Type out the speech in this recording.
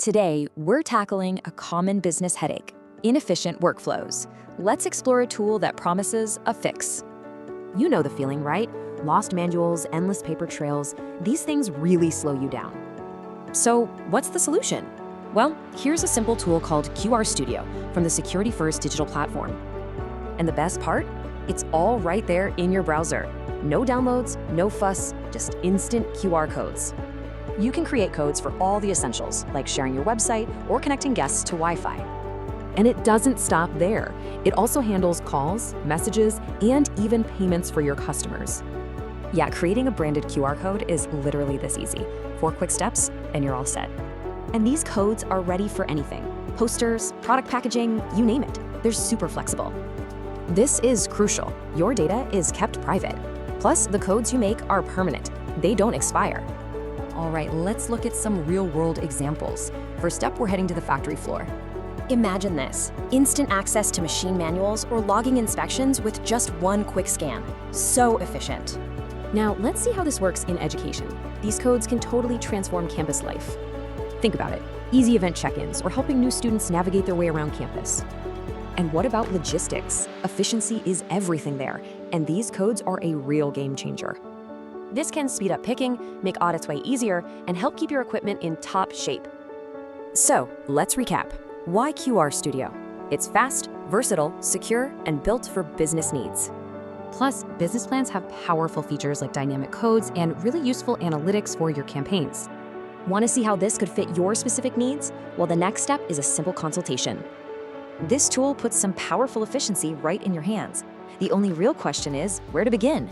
Today, we're tackling a common business headache: inefficient workflows. Let's explore a tool that promises a fix. You know the feeling, right? Lost manuals, endless paper trails. These things really slow you down. So, what's the solution? Well, here's a simple tool called QR Studio from the Security First digital platform. And the best part? It's all right there in your browser. No downloads, no fuss, just instant QR codes. You can create codes for all the essentials, like sharing your website or connecting guests to Wi-Fi. And it doesn't stop there. It also handles calls, messages, and even payments for your customers. Yeah, creating a branded QR code is literally this easy. 4 quick steps, and you're all set. And these codes are ready for anything: posters, product packaging, you name it. They're super flexible. This is crucial. Your data is kept private. Plus, the codes you make are permanent. They don't expire. All right, let's look at some real-world examples. First up, we're heading to the factory floor. Imagine this: instant access to machine manuals or logging inspections with just one quick scan. So efficient. Now, let's see how this works in education. These codes can totally transform campus life. Think about it: easy event check-ins or helping new students navigate their way around campus. And what about logistics? Efficiency is everything there, and these codes are a real game changer. This can speed up picking, make audits way easier, and help keep your equipment in top shape. So, let's recap. Why QR Studio? It's fast, versatile, secure, and built for business needs. Plus, business plans have powerful features like dynamic codes and really useful analytics for your campaigns. Want to see how this could fit your specific needs? Well, the next step is a simple consultation. This tool puts some powerful efficiency right in your hands. The only real question is where to begin.